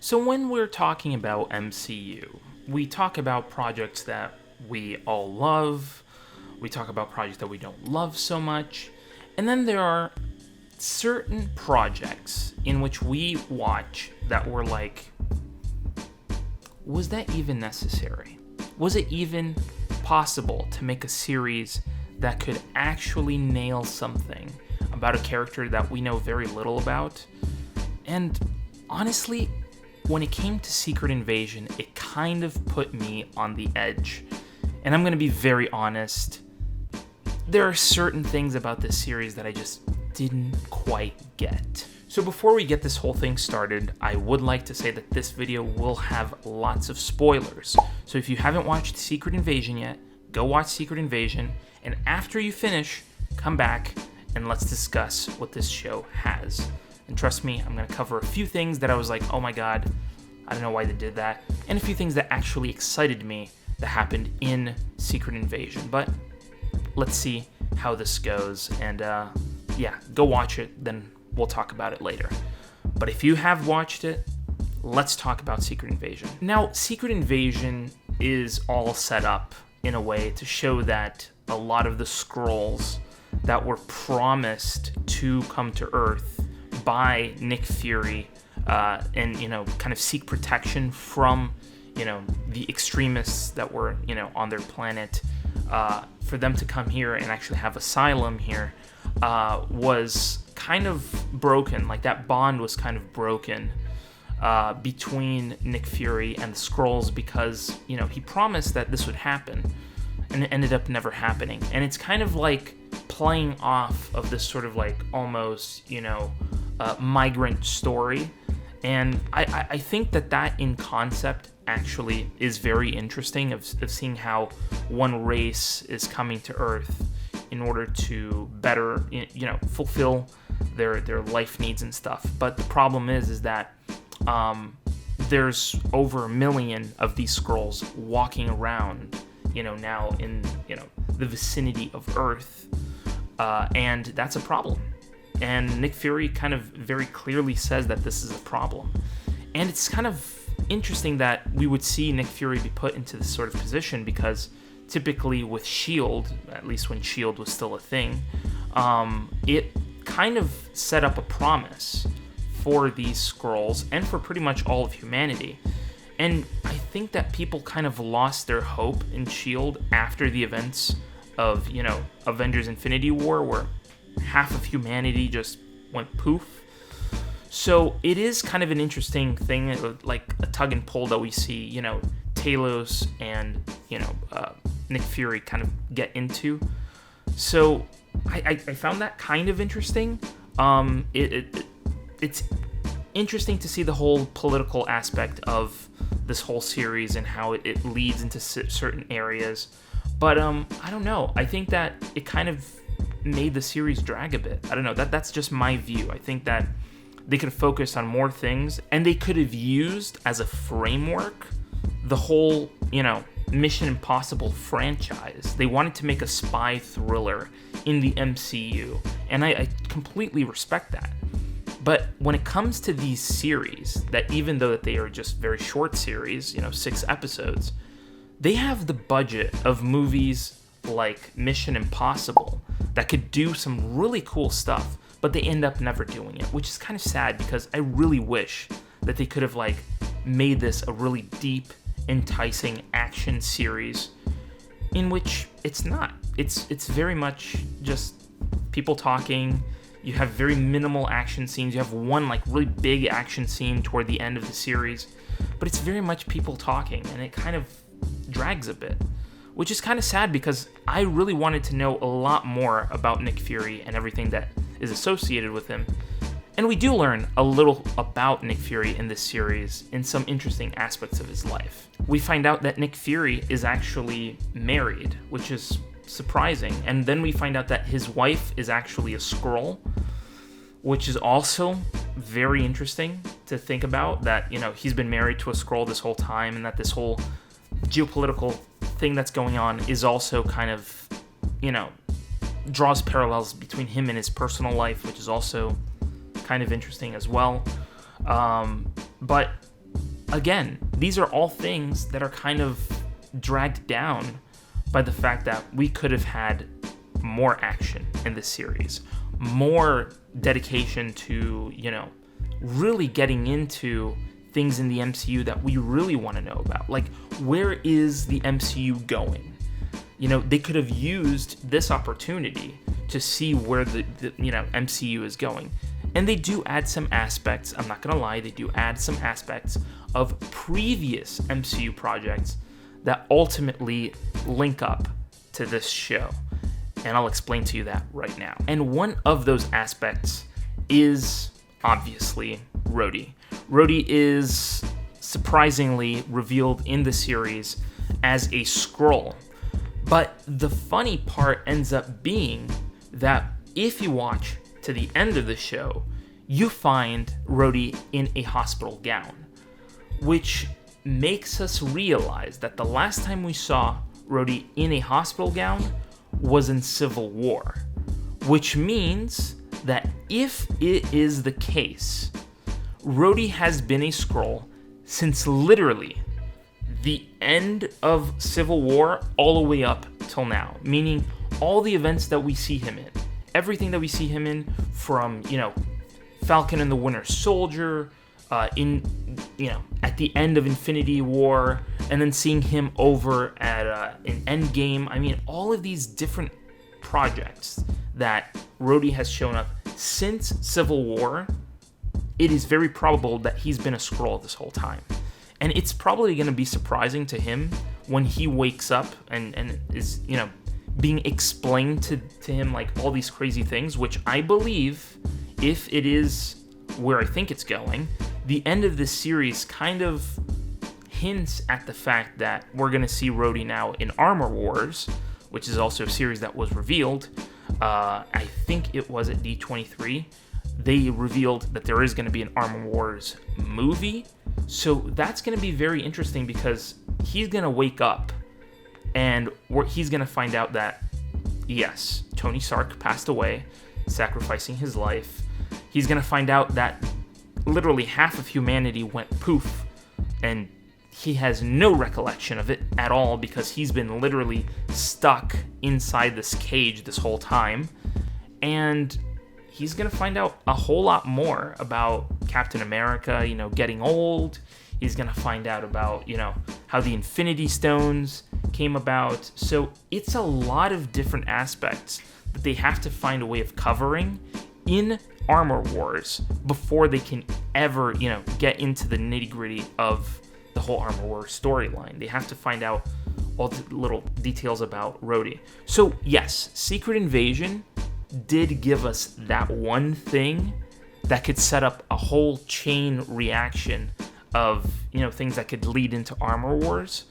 So when we're talking about MCU, we talk about projects that we all love, we talk about projects that we don't love so much, and then there are certain projects in which we watch that we're like, was that even necessary? Was it even possible to make a series that could actually nail something about a character that we know very little about? And honestly, when it came to Secret Invasion, it kind of put me on the edge. And I'm going to be very honest, there are certain things about this series that I just didn't quite get. So before we get this whole thing started, I would like to say that this video will have lots of spoilers. So if you haven't watched Secret Invasion yet, go watch Secret Invasion, and after you finish, come back and let's discuss what this show has. And trust me, I'm going to cover a few things that I was like, oh my god, I don't know why they did that, and a few things that actually excited me that happened in Secret Invasion. But let's see how this goes, and yeah, go watch it, then we'll talk about it later. But if you have watched it, let's talk about Secret Invasion. Now, Secret Invasion is all set up in a way to show that a lot of the Skrulls that were promised to come to Earth by Nick Fury and, kind of seek protection from, the extremists that were, on their planet, for them to come here and actually have asylum here was kind of broken. Like, that bond was kind of broken between Nick Fury and the Skrulls because, he promised that this would happen, and it ended up never happening. And it's kind of like playing off of this sort of like almost, migrant story. And I think that in concept actually is very interesting of seeing how one race is coming to Earth in order to better, fulfill their life needs and stuff. But the problem is that there's over 1 million of these Skrulls walking around, now in, the vicinity of Earth, and that's a problem. And Nick Fury kind of very clearly says that this is a problem. And it's kind of interesting that we would see Nick Fury be put into this sort of position because typically with S.H.I.E.L.D., at least when S.H.I.E.L.D. was still a thing, it kind of set up a promise for these Skrulls and for pretty much all of humanity. And I think that people kind of lost their hope in S.H.I.E.L.D. after the events of, Avengers Infinity War, where half of humanity just went poof. So it is kind of an interesting thing, like a tug and pull that we see, Talos and, Nick Fury kind of get into. So I found that kind of interesting. It's interesting to see the whole political aspect of this whole series and how it leads into certain areas. But I don't know. I think that it kind of made the series drag a bit. I don't know. That's just my view. I think that they could have focused on more things, and they could have used as a framework the whole, Mission Impossible franchise. They wanted to make a spy thriller in the MCU, and I completely respect that. But when it comes to these series, that even though that they are just very short series, 6 episodes, they have the budget of movies like Mission Impossible that could do some really cool stuff, but they end up never doing it, which is kind of sad because I really wish that they could have made this a really deep, enticing action series in which it's not. It's very much just people talking. You have very minimal action scenes. You have one really big action scene toward the end of the series, but it's very much people talking, and it kind of drags a bit, which is kind of sad because I really wanted to know a lot more about Nick Fury and everything that is associated with him. And we do learn a little about Nick Fury in this series in some interesting aspects of his life. We find out that Nick Fury is actually married, which is surprising. And then we find out that his wife is actually a Skrull, which is also very interesting to think about, that, he's been married to a Skrull this whole time, and that this whole geopolitical thing that's going on is also kind of, draws parallels between him and his personal life, which is also kind of interesting as well. But again, these are all things that are kind of dragged down by the fact that we could have had more action in this series, more dedication to, really getting into things in the MCU that we really want to know about. Like, where is the MCU going? They could have used this opportunity to see where the MCU is going. And they do add some aspects, I'm not going to lie, they do add some aspects of previous MCU projects that ultimately link up to this show. And I'll explain to you that right now. And one of those aspects is obviously Rhodey. Rhodey is surprisingly revealed in the series as a Skrull. But the funny part ends up being that if you watch to the end of the show, you find Rhodey in a hospital gown, which makes us realize that the last time we saw Rhodey in a hospital gown was in Civil War, which means that if it is the case, Rhodey has been a Skrull since literally the end of Civil War all the way up till now, meaning all the events that we see him in, everything that we see him in, from, Falcon and the Winter Soldier, at the end of Infinity War, and then seeing him over at in Endgame. I mean, all of these different projects that Rhodey has shown up since Civil War, it is very probable that he's been a Skrull this whole time. And it's probably going to be surprising to him when he wakes up and is, being explained to him like all these crazy things, which I believe, if it is where I think it's going, the end of this series kind of hints at the fact that we're going to see Rhodey now in Armor Wars, which is also a series that was revealed. I think it was at D23. They revealed that there is going to be an Armor Wars movie. So that's going to be very interesting because he's going to wake up and he's going to find out that, yes, Tony Stark passed away, sacrificing his life. He's going to find out that literally half of humanity went poof, and he has no recollection of it at all because he's been literally stuck inside this cage this whole time. And he's going to find out a whole lot more about Captain America, getting old. He's going to find out about, how the Infinity Stones came about. So it's a lot of different aspects that they have to find a way of covering in Armor Wars before they can ever, get into the nitty-gritty of the whole Armor Wars storyline. They have to find out all the little details about Rhodey. So yes, Secret Invasion did give us that one thing that could set up a whole chain reaction of, things that could lead into Armor Wars.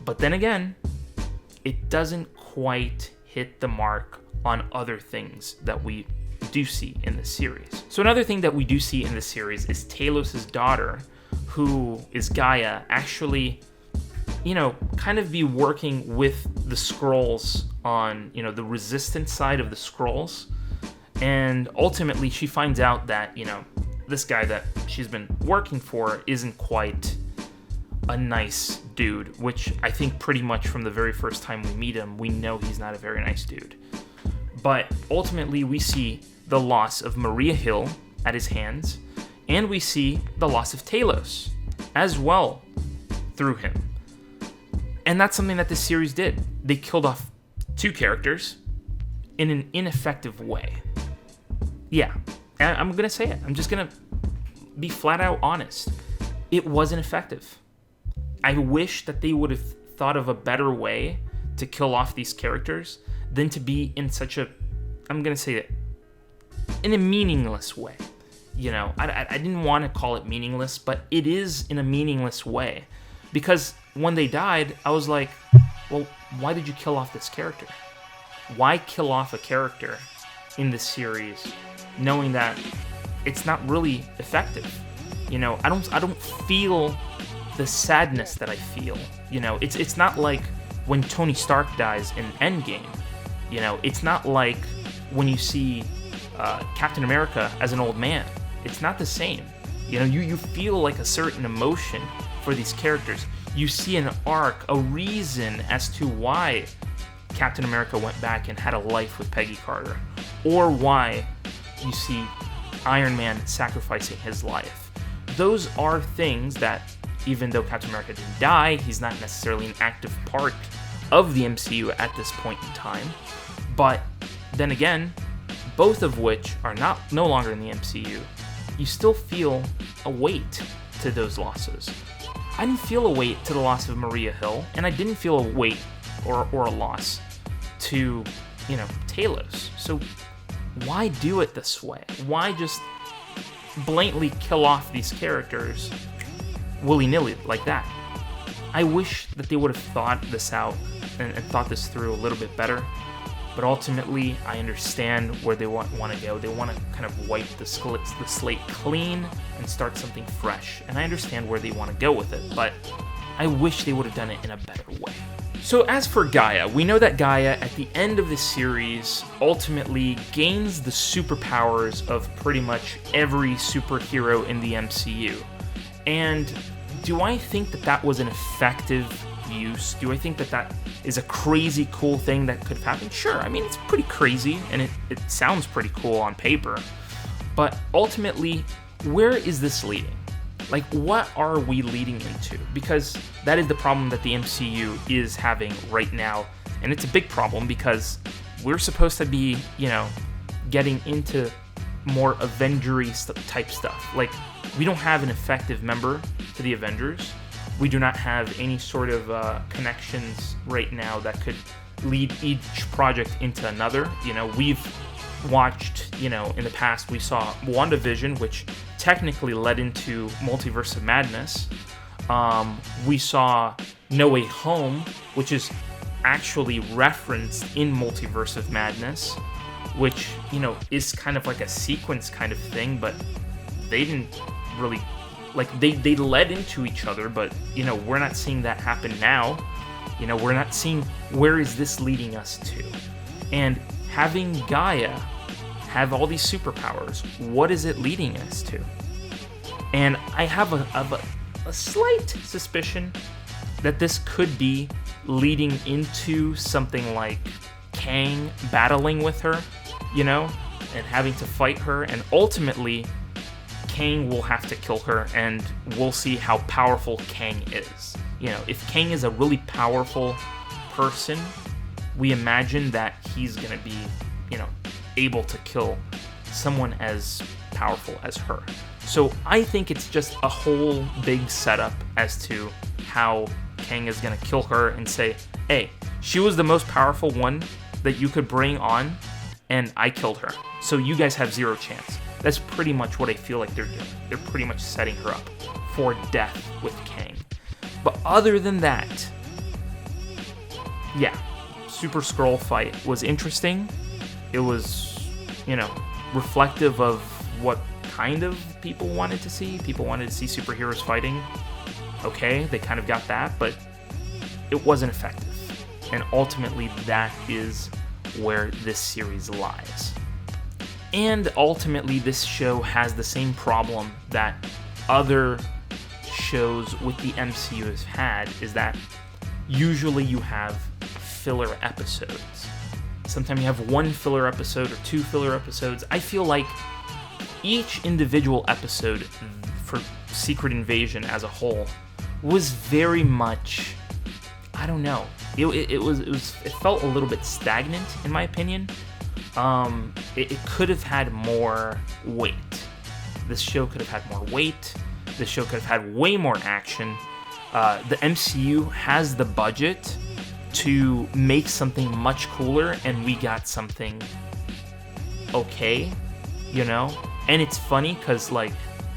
But then again, it doesn't quite hit the mark on other things that we do see in the series. So another thing that we do see in the series is Talos' daughter, who is Gaia, actually, kind of be working with the Skrulls on, the resistance side of the Skrulls. And ultimately she finds out that, this guy that she's been working for isn't quite a nice dude, which I think pretty much from the very first time we meet him, we know he's not a very nice dude. But ultimately we see the loss of Maria Hill at his hands, and we see the loss of Talos as well through him. And that's something that this series did. They killed off two characters in an ineffective way. Yeah, I'm going to say it. I'm just going to be flat out honest. It wasn't effective. I wish that they would have thought of a better way to kill off these characters than to be in such a, I'm going to say it, in a meaningless way. I didn't want to call it meaningless, but it is in a meaningless way. Because when they died, I was like, well, why did you kill off this character? Why kill off a character in this series knowing that it's not really effective? I don't feel the sadness that I feel. It's not like when Tony Stark dies in Endgame. It's not like when you see Captain America as an old man. It's not the same. You know, you feel like a certain emotion for these characters. You see an arc, a reason as to why Captain America went back and had a life with Peggy Carter, or why you see Iron Man sacrificing his life. Those are things that, even though Captain America didn't die, he's not necessarily an active part of the MCU at this point in time. But then again, both of which are no longer in the MCU, you still feel a weight to those losses. I didn't feel a weight to the loss of Maria Hill, and I didn't feel a weight or a loss to, Talos. So why do it this way? Why just blatantly kill off these characters willy-nilly like that? I wish that they would have thought this out and thought this through a little bit better. But ultimately, I understand where they want to go. They want to kind of wipe the slate clean and start something fresh. And I understand where they want to go with it, but I wish they would have done it in a better way. So as for Gaia, we know that Gaia, at the end of the series, ultimately gains the superpowers of pretty much every superhero in the MCU. And do I think that was an effective use? Do I think that is a crazy cool thing that could have happened? Sure, I mean, it's pretty crazy, and it sounds pretty cool on paper. But ultimately, where is this leading? Like, what are we leading into? Because that is the problem that the MCU is having right now, and it's a big problem because we're supposed to be, getting into more Avenger-y type stuff. Like, we don't have an effective member to the Avengers. We do not have any sort of connections right now that could lead each project into another. We've watched, in the past, we saw WandaVision, which technically led into Multiverse of Madness. We saw No Way Home, which is actually referenced in Multiverse of Madness, which, is kind of like a sequence kind of thing, but they didn't really... they led into each other, but, we're not seeing that happen now. We're not seeing where is this leading us to. And having Gaia have all these superpowers, what is it leading us to? And I have a slight suspicion that this could be leading into something like Kang battling with her, and having to fight her, and ultimately Kang will have to kill her, and we'll see how powerful Kang is. If Kang is a really powerful person, we imagine that he's going to be, able to kill someone as powerful as her. So I think it's just a whole big setup as to how Kang is going to kill her and say, hey, she was the most powerful one that you could bring on, and I killed her. So you guys have zero chance. That's pretty much what I feel like they're doing. They're pretty much setting her up for death with Kang. But other than that, yeah, Super Skrull fight was interesting. It was, reflective of what kind of people wanted to see. People wanted to see superheroes fighting. Okay, they kind of got that, but it wasn't effective. And ultimately, that is where this series lies. And ultimately, this show has the same problem that other shows with the MCU has had, is that usually you have filler episodes. Sometimes you have one filler episode or two filler episodes. I feel like each individual episode for Secret Invasion as a whole was very much, I don't know, it felt a little bit stagnant in my opinion. It could have had more weight. This show could have had more weight. This show could have had way more action. The MCU has the budget to make something much cooler, and we got something okay, And it's funny because,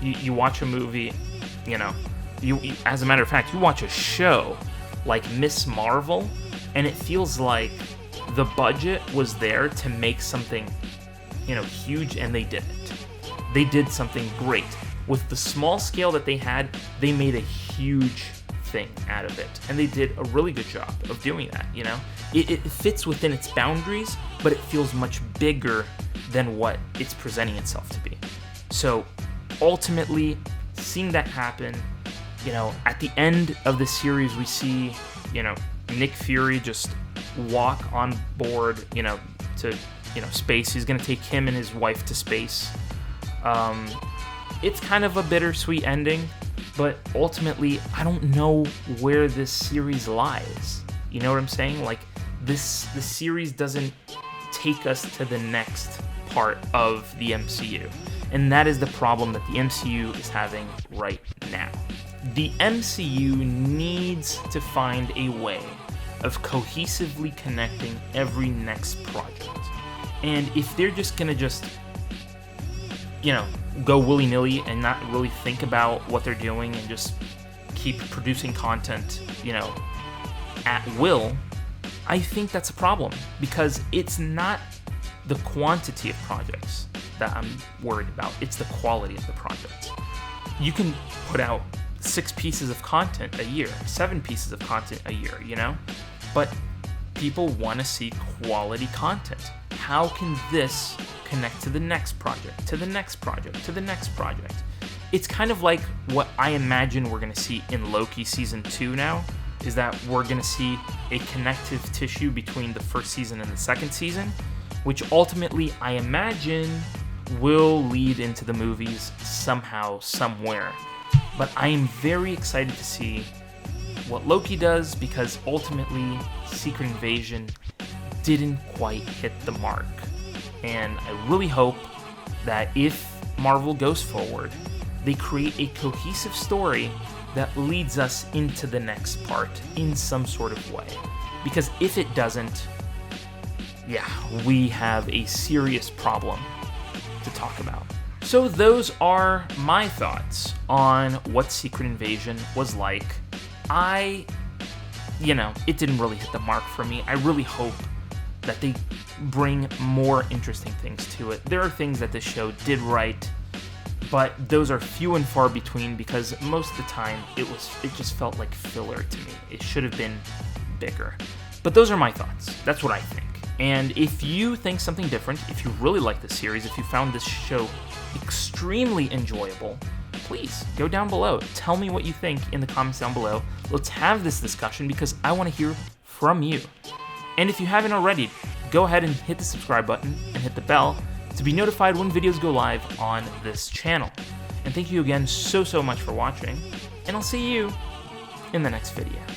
you watch a movie, you as a matter of fact, you watch a show like Miss Marvel, and it feels like the budget was there to make something, huge, and they did it. They did something great. With the small scale that they had, they made a huge thing out of it. And they did a really good job of doing that, It fits within its boundaries, but it feels much bigger than what it's presenting itself to be. So, ultimately, seeing that happen, at the end of the series, we see, Nick Fury just walk on board, to, space. He's going to take him and his wife to space. It's kind of a bittersweet ending, but ultimately, I don't know where this series lies. You know what I'm saying? Like, the series doesn't take us to the next part of the MCU. And that is the problem that the MCU is having right now. The MCU needs to find a way of cohesively connecting every next project. And if they're just gonna go willy-nilly and not really think about what they're doing and just keep producing content, at will, I think that's a problem, because it's not the quantity of projects that I'm worried about, it's the quality of the projects. You can put out 6 pieces of content a year, 7 pieces of content a year, but people want to see quality content. How can this connect to the next project, to the next project, to the next project? It's kind of like what I imagine we're going to see in Loki Season 2 now, is that we're going to see a connective tissue between the first season and the second season, which ultimately I imagine will lead into the movies somehow, somewhere. But I am very excited to see what Loki does, because ultimately Secret Invasion didn't quite hit the mark. And I really hope that if Marvel goes forward, they create a cohesive story that leads us into the next part in some sort of way. Because if it doesn't, we have a serious problem to talk about. So those are my thoughts on what Secret Invasion was like. It didn't really hit the mark for me. I really hope that they bring more interesting things to it. There are things that this show did right, but those are few and far between, because most of the time it just felt like filler to me. It should have been bigger. But those are my thoughts. That's what I think. And if you think something different, if you really like this series, if you found this show extremely enjoyable, please go down below. Tell me what you think in the comments down below. Let's have this discussion, because I want to hear from you. And if you haven't already, go ahead and hit the subscribe button and hit the bell to be notified when videos go live on this channel. And thank you again so much for watching, and I'll see you in the next video.